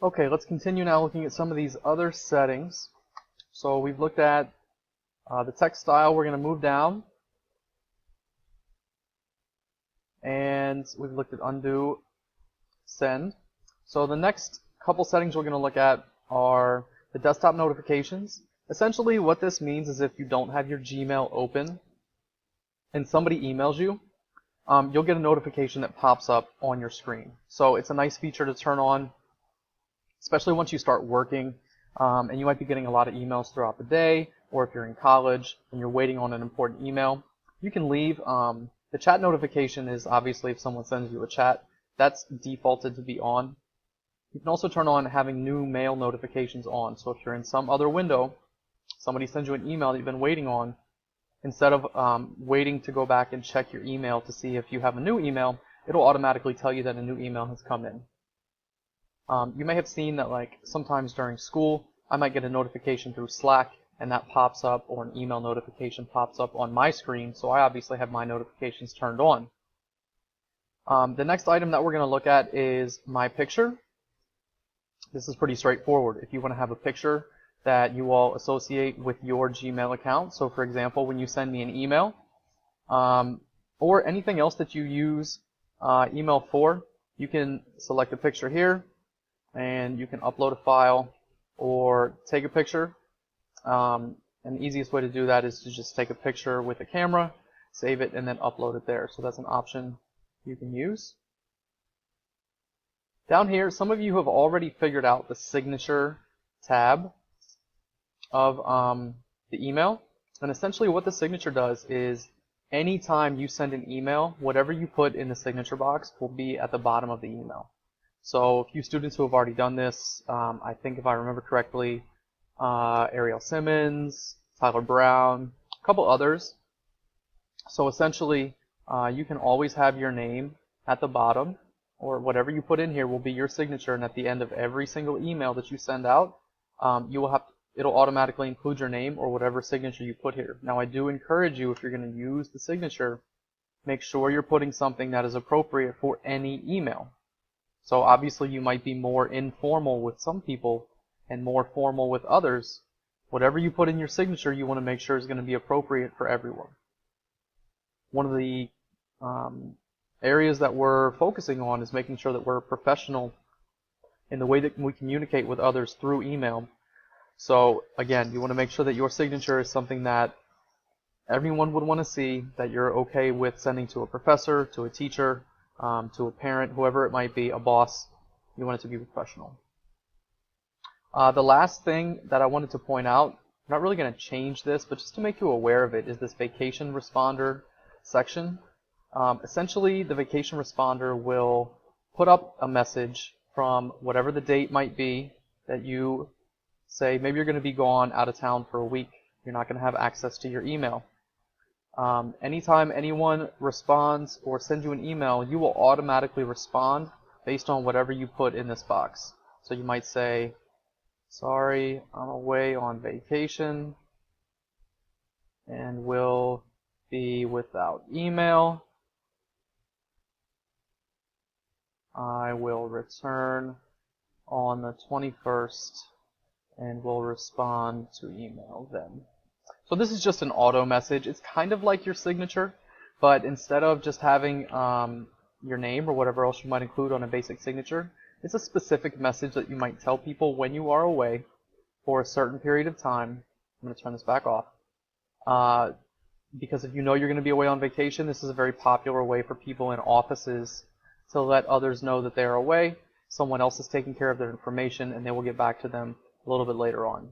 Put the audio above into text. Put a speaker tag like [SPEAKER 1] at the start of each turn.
[SPEAKER 1] Okay, let's continue now looking at some of these other settings. So we've looked at the text style. We're going to move down. And we've looked at undo, send. So the next couple settings we're going to look at are the desktop notifications. Essentially what this means is if you don't have your Gmail open and somebody emails you, you'll get a notification that pops up on your screen. So it's a nice feature to turn on, especially once you start working, and you might be getting a lot of emails throughout the day, or if you're in college and you're waiting on an important email. You can leave, the chat notification is obviously if someone sends you a chat, that's defaulted to be on. You can also turn on having new mail notifications on. So if you're in some other window, somebody sends you an email that you've been waiting on, instead of waiting to go back and check your email to see if you have a new email, it'll automatically tell you that a new email has come in. You may have seen that like sometimes during school, I might get a notification through Slack and that pops up, or an email notification pops up on my screen, so I obviously have my notifications turned on. The next item that we're going to look at is my picture. This is pretty straightforward. If you want to have a picture that you all associate with your Gmail account, so for example, when you send me an email, or anything else that you use email for, you can select a picture here, and you can upload a file or take a picture. And the easiest way to do that is to just take a picture with a camera, save it, and then upload it there. So that's an option you can use. Down here, some of you have already figured out the signature tab of the email. And essentially what the signature does is anytime you send an email, whatever you put in the signature box will be at the bottom of the email. So a few students who have already done this, I think if I remember correctly, Ariel Simmons, Tyler Brown, a couple others. So essentially, you can always have your name at the bottom, or whatever you put in here will be your signature, and at the end of every single email that you send out, it'll automatically include your name or whatever signature you put here. Now I do encourage you, if you're going to use the signature, make sure you're putting something that is appropriate for any email. So obviously you might be more informal with some people and more formal with others. Whatever you put in your signature, you want to make sure is going to be appropriate for everyone. One of the areas that we're focusing on is making sure that we're professional in the way that we communicate with others through email. So again, you want to make sure that your signature is something that everyone would want to see, that you're okay with sending to a professor, to a teacher, to a parent, whoever it might be, a boss. You want it to be professional. The last thing that I wanted to point out, I'm not really going to change this, but just to make you aware of it, is this vacation responder section. Essentially, the vacation responder will put up a message from whatever the date might be that you say. Maybe you're going to be gone out of town for a week. You're not going to have access to your email. Anytime anyone responds or sends you an email, you will automatically respond based on whatever you put in this box. So you might say, sorry, I'm away on vacation and will be without email. I will return on the 21st and will respond to email then. So this is just an auto message. It's kind of like your signature, but instead of just having your name or whatever else you might include on a basic signature, it's a specific message that you might tell people when you are away for a certain period of time. I'm going to turn this back off. Because if you know you're going to be away on vacation, this is a very popular way for people in offices to let others know that they're away. Someone else is taking care of their information, and they will get back to them a little bit later on.